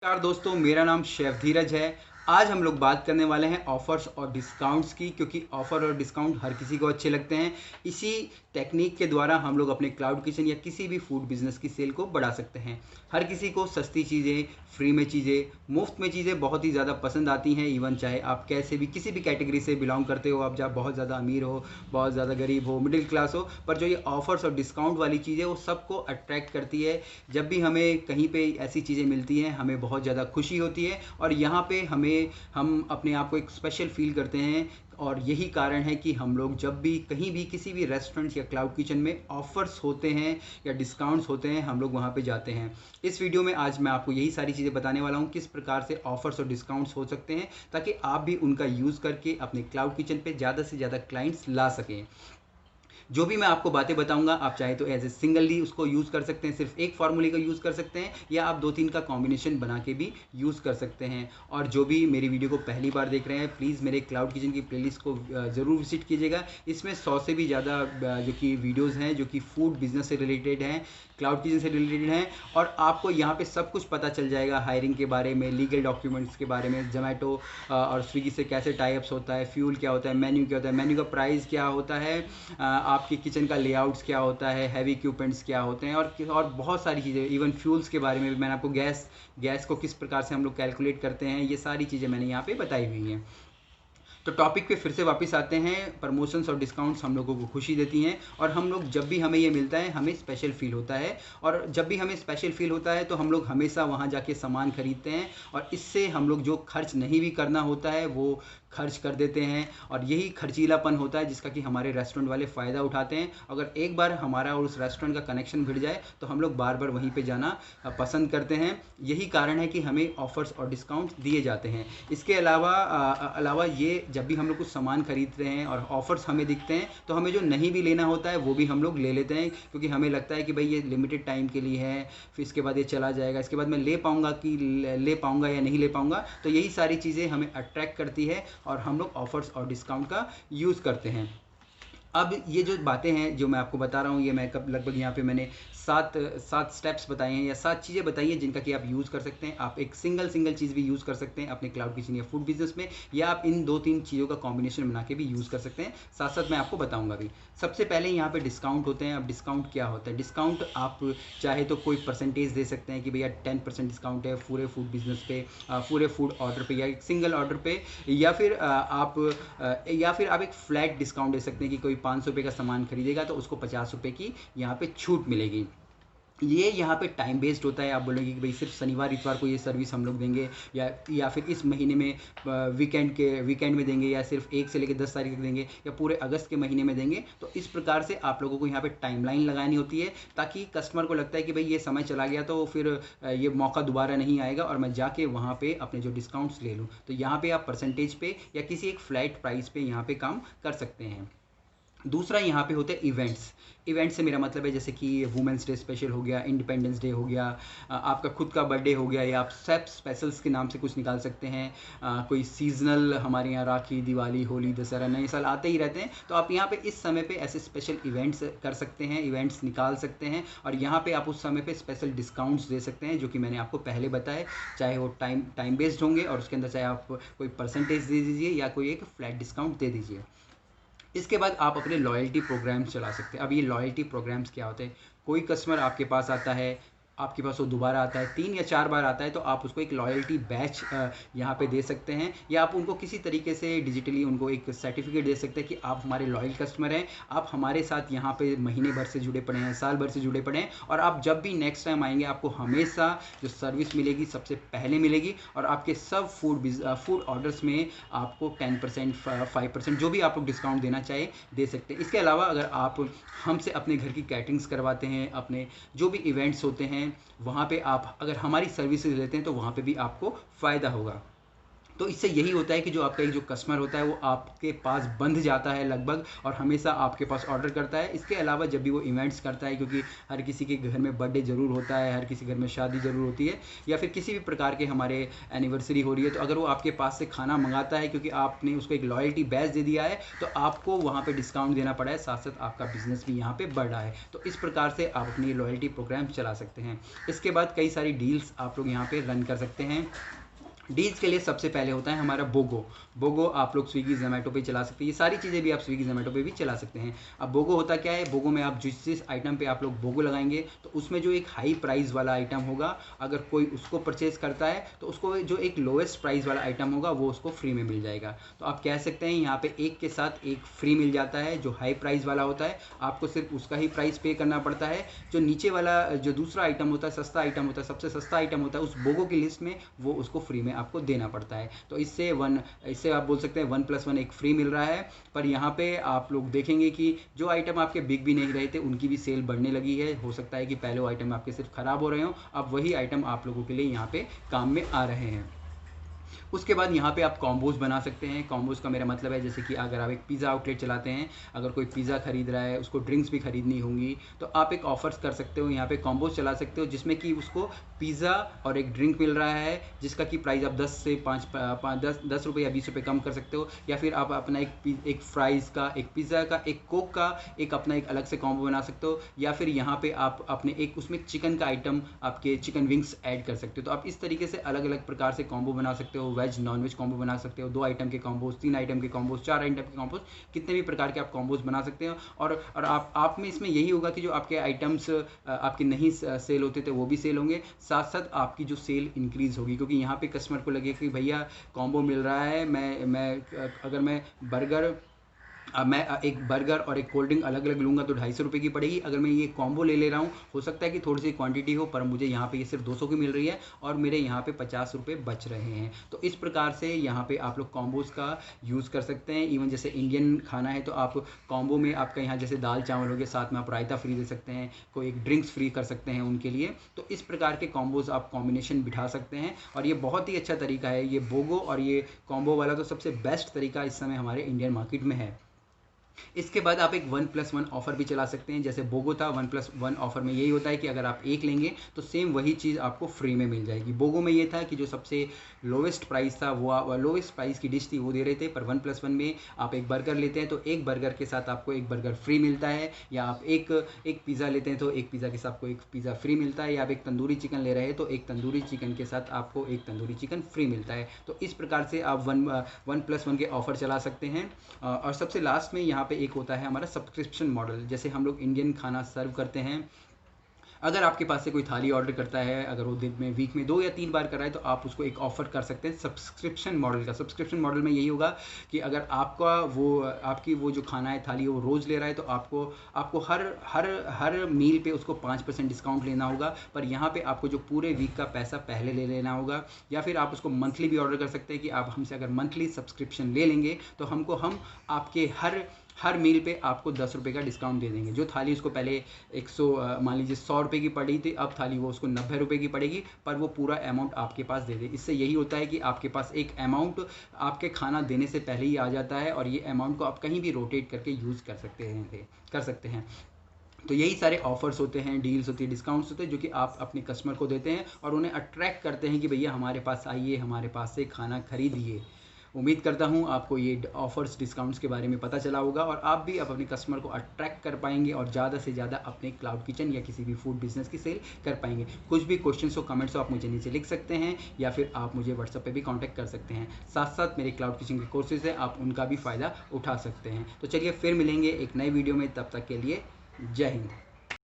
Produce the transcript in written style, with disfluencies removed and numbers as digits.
नमस्कार दोस्तों, मेरा नाम शेफ धीरज है। आज हम लोग बात करने वाले हैं ऑफ़र्स और डिस्काउंट्स की, क्योंकि ऑफ़र और डिस्काउंट हर किसी को अच्छे लगते हैं। इसी टेक्निक के द्वारा हम लोग अपने क्लाउड किचन या किसी भी फूड बिज़नेस की सेल को बढ़ा सकते हैं। हर किसी को सस्ती चीज़ें, फ्री में चीज़ें, मुफ्त में चीज़ें बहुत ही ज़्यादा पसंद आती हैं। इवन चाहे आप कैसे भी किसी भी कैटेगरी से बिलोंग करते हो, आप जहाँ बहुत ज़्यादा अमीर हो, बहुत ज़्यादा गरीब हो, मिडिल क्लास हो, पर जो ये ऑफ़र्स और डिस्काउंट वाली चीज़ें वो सबको अट्रैक्ट करती है। जब भी हमें कहीं पे ऐसी चीज़ें मिलती हैं, हमें बहुत ज़्यादा खुशी होती है और यहाँ पे हम अपने आप को एक स्पेशल फील करते हैं। और यही कारण है कि हम लोग जब भी कहीं भी किसी भी रेस्टोरेंट या क्लाउड किचन में ऑफ़र्स होते हैं या डिस्काउंट्स होते हैं, हम लोग वहाँ पे जाते हैं। इस वीडियो में आज मैं आपको यही सारी चीज़ें बताने वाला हूँ, किस प्रकार से ऑफ़र्स और डिस्काउंट्स हो सकते हैं, ताकि आप भी उनका यूज़ करके अपने क्लाउड किचन पे ज़्यादा से ज़्यादा क्लाइंट्स ला सकें। जो भी मैं आपको बातें बताऊंगा, आप चाहे तो एज ए सिंगली उसको यूज़ कर सकते हैं, सिर्फ एक फार्मूले का यूज़ कर सकते हैं, या आप दो तीन का कॉम्बिनेशन बना के भी यूज़ कर सकते हैं। और जो भी मेरी वीडियो को पहली बार देख रहे हैं, प्लीज़ मेरे क्लाउड किचन की प्लेलिस्ट को ज़रूर विजिट कीजिएगा। इसमें 100 से भी ज़्यादा जो कि वीडियोज़ हैं जो कि फूड बिजनेस से रिलेटेड हैं, क्लाउड किचन से रिलेटेड हैं। और आपको यहाँ पे सब कुछ पता चल जाएगा, हायरिंग के बारे में, लीगल डॉक्यूमेंट्स के बारे में, जोमेटो और स्विगी से कैसे टाइप्स होता है, फ्यूल क्या होता है, मेन्यू क्या होता है, मेन्यू का प्राइस क्या होता है, आपके किचन का लेआउट्स क्या होता है, हैवी इक्विपमेंट्स क्या होते हैं, और बहुत सारी चीज़ें। इवन फ्यूल्स के बारे में भी मैंने आपको गैस को किस प्रकार से हम लोग कैलकुलेट करते हैं, ये सारी चीज़ें मैंने यहाँ पे बताई हुई हैं। तो टॉपिक पे फिर से वापस आते हैं। प्रमोशंस और डिस्काउंट्स हम लोगों को खुशी देती हैं, और हम लोग जब भी हमें ये मिलता है, हमें स्पेशल फील होता है। और जब भी हमें स्पेशल फील होता है तो हम लोग हमेशा वहाँ जाके सामान खरीदते हैं, और इससे हम लोग जो खर्च नहीं भी करना होता है वो खर्च कर देते हैं। और यही खर्चीलापन होता है जिसका कि हमारे रेस्टोरेंट वाले फ़ायदा उठाते हैं। अगर एक बार हमारा और उस रेस्टोरेंट का कनेक्शन भिड़ जाए तो हम लोग बार बार वहीं पे जाना पसंद करते हैं। यही कारण है कि हमें ऑफ़र्स और डिस्काउंट दिए जाते हैं। इसके अलावा ये जब भी हम लोग कुछ सामान खरीदते हैं और ऑफ़र्स हमें दिखते हैं, तो हमें जो नहीं भी लेना होता है वो भी हम लोग ले लेते हैं, क्योंकि हमें लगता है कि भाई ये लिमिटेड टाइम के लिए है, फिर इसके बाद ये चला जाएगा, इसके बाद मैं ले पाऊँगा या नहीं ले पाऊँगा। तो यही सारी चीज़ें हमें अट्रैक्ट करती है और हम लोग ऑफ़र्स और डिस्काउंट का यूज़ करते हैं। अब ये जो बातें हैं जो मैं आपको बता रहा हूँ, ये मैं कब लगभग यहाँ पे मैंने सात सात स्टेप्स बताए हैं या सात चीज़ें बताई हैं जिनका कि आप यूज़ कर सकते हैं। आप एक सिंगल चीज़ भी यूज़ कर सकते हैं अपने क्लाउड किचन या फूड बिजनेस में, या आप इन दो तीन चीज़ों का कॉम्बिनेशन बना के भी यूज़ कर सकते हैं। साथ साथ मैं आपको बताऊँगा भी। सबसे पहले यहाँ पे डिस्काउंट होते हैं। अब डिस्काउंट क्या होता है? डिस्काउंट आप चाहे तो कोई परसेंटेज दे सकते हैं कि भैया 10% डिस्काउंट है पूरे फूड बिजनेस पे, पूरे फूड ऑर्डर पे या एक सिंगल ऑर्डर पे, या फिर आप एक फ्लैट डिस्काउंट दे सकते हैं कि कोई 500 रुपये का सामान खरीदेगा तो उसको 50 रुपये की यहाँ पे छूट मिलेगी। ये यहाँ पे टाइम बेस्ड होता है। आप बोलोगे कि भाई सिर्फ शनिवार इतवार को ये सर्विस हम लोग देंगे, या फिर इस महीने में वीकेंड में देंगे, या सिर्फ 1 से लेकर 10 तारीख तक देंगे, या पूरे अगस्त के महीने में देंगे। तो इस प्रकार से आप लोगों को यहाँ पे टाइमलाइन लगानी होती है, ताकि कस्टमर को लगता है कि भाई ये समय चला गया तो फिर ये मौका दोबारा नहीं आएगा और मैं जाके वहाँ पे अपने जो डिस्काउंट्स ले लूँ। तो यहाँ पे आप परसेंटेज पे या किसी एक फ्लैट प्राइस पे यहाँ पे काम कर सकते हैं। दूसरा यहाँ पे होते हैं इवेंट्स। इवेंट से मेरा मतलब है जैसे कि वुमेंस डे स्पेशल हो गया, इंडिपेंडेंस डे हो गया, आपका खुद का बर्थडे हो गया, या आप सेप स्पेशल्स के नाम से कुछ निकाल सकते हैं। कोई सीजनल, हमारे यहाँ राखी, दिवाली, होली, दशहरा, नए साल आते ही रहते हैं, तो आप यहाँ पे इस समय पे ऐसे स्पेशल इवेंट्स कर सकते हैं, इवेंट्स निकाल सकते हैं, और यहाँ पे आप उस समय पे स्पेशल डिस्काउंट्स दे सकते हैं, जो कि मैंने आपको पहले बताए। चाहे वो टाइम बेस्ड होंगे, और उसके अंदर चाहे आप कोई परसेंटेज दे दीजिए या कोई एक फ्लैट डिस्काउंट दे दीजिए। इसके बाद आप अपने लॉयल्टी प्रोग्राम्स चला सकते हैं। अब ये लॉयल्टी प्रोग्राम्स क्या होते हैं? कोई कस्टमर आपके पास आता है, आपके पास वो दोबारा आता है, 3 या 4 बार आता है, तो आप उसको एक लॉयल्टी बैच यहाँ पे दे सकते हैं, या आप उनको किसी तरीके से डिजिटली उनको एक सर्टिफिकेट दे सकते हैं कि आप हमारे लॉयल कस्टमर हैं, आप हमारे साथ यहाँ पे महीने भर से जुड़े पड़े हैं, साल भर से जुड़े पड़े हैं, और आप जब भी नेक्स्ट टाइम आएंगे आपको हमेशा जो सर्विस मिलेगी सबसे पहले मिलेगी, और आपके सब फूड ऑर्डर्स में आपको 10%, 5% जो भी आप लोग डिस्काउंट देना चाहे दे सकते हैं। इसके अलावा अगर आप हमसे अपने घर की कैटरिंग्स करवाते हैं, अपने जो भी इवेंट्स होते हैं वहाँ पे आप अगर हमारी सर्विसेज लेते हैं तो वहाँ पे भी आपको फ़ायदा होगा। तो इससे यही होता है कि जो आपका एक जो कस्टमर होता है वो आपके पास बंध जाता है लगभग, और हमेशा आपके पास ऑर्डर करता है। इसके अलावा जब भी वो इवेंट्स करता है, क्योंकि हर किसी के घर में बर्थडे ज़रूर होता है, हर किसी घर में शादी ज़रूर होती है, या फिर किसी भी प्रकार के हमारे एनिवर्सरी हो रही है, तो अगर वो आपके पास से खाना मंगाता है क्योंकि आपने उसको एक लॉयल्टी बैज दे दिया है, तो आपको वहाँ पर डिस्काउंट देना पड़ा है, साथ साथ आपका बिजनेस भी यहाँ पर बढ़ रहा है। तो इस प्रकार से आप अपनी लॉयल्टी प्रोग्राम चला सकते हैं। इसके बाद कई सारी डील्स आप लोग यहाँ पर रन कर सकते हैं। डील्स के लिए सबसे पहले होता है हमारा बोगो आप लोग स्विगी जोमेटो पे चला सकते हैं। ये सारी चीज़ें भी आप स्विगी जोमेटो पे भी चला सकते हैं। अब बोगो होता क्या है, बोगो में आप जिस आइटम पे आप लोग बोगो लगाएंगे तो उसमें जो एक हाई प्राइस वाला आइटम होगा, अगर कोई उसको परचेज करता है तो उसको जो एक लोएस्ट प्राइस वाला आइटम होगा वो उसको फ्री में मिल जाएगा। तो आप कह सकते हैं यहाँ पे एक के साथ एक फ्री मिल जाता है। जो हाई प्राइस वाला होता है आपको सिर्फ उसका ही प्राइस पे करना पड़ता है। जो नीचे वाला जो दूसरा आइटम होता है, सस्ता आइटम होता है, सबसे सस्ता आइटम होता है, उस बोगो की लिस्ट में वो उसको फ्री में आपको देना पड़ता है। तो इससे आप बोल सकते हैं 1+1 एक फ्री मिल रहा है। पर यहाँ पे आप लोग देखेंगे कि जो आइटम आपके बिक भी नहीं रहे थे उनकी भी सेल बढ़ने लगी है। हो सकता है कि पहले वो आइटम आपके सिर्फ खराब हो रहे हो, अब वही आइटम आप लोगों के लिए यहाँ पे काम में आ रहे हैं। उसके बाद यहाँ पे आप कॉम्बोज बना सकते हैं। कॉम्बोज का मेरा मतलब है जैसे कि अगर आप एक पिज़्ज़ा आउटलेट चलाते हैं, अगर कोई पिज़्ज़ा खरीद रहा है, उसको ड्रिंक्स भी खरीदनी होंगी, तो आप एक ऑफर्स कर सकते हो, यहाँ पे कॉम्बोज चला सकते हो जिसमें कि उसको पिज़्ज़ा और एक ड्रिंक मिल रहा है जिसका कि प्राइस आप 10 से 10 रुपये या 20 रुपये कम कर सकते हो। या फिर आप अपना एक फ्राइज़ का, एक पिज़्ज़ा का, एक कोक का एक अपना एक अलग से कॉम्बो बना सकते हो। या फिर यहाँ पे आप अपने एक उसमें चिकन का आइटम, आपके चिकन विंग्स ऐड कर सकते हो। तो आप इस तरीके से अलग अलग प्रकार से कॉम्बो बना सकते हो। वेज नॉन वेज कॉम्बो बना सकते हो, 2 आइटम के कॉम्बोज, 3 आइटम के कॉम्बोज, 4 आइटम के कॉम्बोज, कितने भी प्रकार के आप कॉम्बोज बना सकते हो। और आप में इसमें यही होगा कि जो आपके आइटम्स आपके नहीं सेल होते थे वो भी सेल होंगे, साथ साथ आपकी जो सेल इंक्रीज होगी, क्योंकि यहाँ पे कस्टमर को लगे कि भैया कॉम्बो मिल रहा है, अगर मैं बर्गर मैं एक बर्गर और एक कोल्ड ड्रिंक अलग अलग लूँगा तो 250 रुपये की पड़ेगी। अगर मैं ये कॉम्बो ले रहा हूँ, हो सकता है कि थोड़ी सी क्वांटिटी हो पर मुझे यहाँ पे ये सिर्फ 200 की मिल रही है और मेरे यहाँ पे 50 रुपये बच रहे हैं। तो इस प्रकार से यहाँ पे आप लोग कॉम्बोज़ का यूज़ कर सकते हैं। इवन जैसे इंडियन खाना है तो आप कॉम्बो में आपका यहाँ जैसे दाल चावल हो गया, साथ में आप रायता फ्री दे सकते हैं, कोई एक ड्रिंक्स फ्री कर सकते हैं उनके लिए। तो इस प्रकार के कॉम्बोज़ आप कॉम्बिनेशन बिठा सकते हैं और ये बहुत ही अच्छा तरीका है। ये बोगो और ये कॉम्बो वाला तो सबसे बेस्ट तरीका इस समय हमारे इंडियन मार्केट में है। इसके बाद आप एक 1+1 ऑफर भी चला सकते हैं। जैसे बोगो था, 1+1 ऑफर में यही होता है कि अगर आप एक लेंगे तो सेम वही चीज़ आपको फ्री में मिल जाएगी। बोगो में ये था कि जो सबसे लोवेस्ट प्राइस था वो लोवेस्ट प्राइस की डिश थी वो दे रहे थे, पर 1+1 में आप एक बर्गर लेते हैं तो एक बर्गर के साथ आपको एक बर्गर फ्री मिलता है, या आप एक पिज़्ज़ा लेते हैं तो एक पिज़्ज़ा के साथ आपको एक पिज़्ज़ा फ्री मिलता है, या आप एक तंदूरी चिकन ले रहे हैं तो एक तंदूरी चिकन के साथ आपको एक तंदूरी चिकन फ्री मिलता है। तो इस प्रकार से आप 1+1 के ऑफर चला सकते हैं। और सबसे लास्ट में यहाँ पे एक होता है हमारा सब्सक्रिप्शन मॉडल। जैसे हम लोग इंडियन खाना सर्व करते हैं, अगर आपके पास से कोई थाली ऑर्डर करता है, अगर वो दिन में वीक में 2 या 3 बार कर रहा है, तो आप उसको एक ऑफ़र कर सकते हैं सब्सक्रिप्शन मॉडल का। सब्सक्रिप्शन मॉडल में यही होगा कि अगर आपकी वो जो खाना है थाली वो रोज़ ले रहा है तो आपको हर मील पे उसको 5% डिस्काउंट लेना होगा। पर यहाँ पे आपको जो पूरे वीक का पैसा पहले ले लेना होगा, या फिर आप उसको मंथली भी ऑर्डर कर सकते हैं कि आप हमसे अगर मंथली सब्सक्रिप्शन ले लेंगे तो हम आपके हर मील पे आपको 10 रुपये का डिस्काउंट दे देंगे। जो थाली उसको पहले 100 मान लीजिए 100 रुपये की पड़ी थी, अब थाली वो उसको 90 रुपये की पड़ेगी, पर वो पूरा अमाउंट आपके पास दे दे। इससे यही होता है कि आपके पास एक अमाउंट आपके खाना देने से पहले ही आ जाता है और ये अमाउंट को आप कहीं भी रोटेट करके यूज़ कर सकते हैं। तो यही सारे ऑफर्स होते हैं, डील्स होती है, डिस्काउंट्स होते हैं जो कि आप अपने कस्टमर को देते हैं और उन्हें अट्रैक्ट करते हैं कि भैया हमारे पास आइए, हमारे पास से खाना खरीदिए। उम्मीद करता हूँ आपको ये ऑफर्स डिस्काउंट्स के बारे में पता चला होगा और आप भी अपने कस्टमर को अट्रैक्ट कर पाएंगे और ज़्यादा से ज़्यादा अपने क्लाउड किचन या किसी भी फूड बिजनेस की सेल कर पाएंगे। कुछ भी क्वेश्चंस हो, कमेंट्स हो, आप मुझे नीचे लिख सकते हैं या फिर आप मुझे व्हाट्सएप पे भी कांटेक्ट कर सकते हैं। साथ साथ मेरे क्लाउड किचन के कोर्सेज हैं, आप उनका भी फ़ायदा उठा सकते हैं। तो चलिए फिर मिलेंगे एक नए वीडियो में, तब तक के लिए जय हिंद।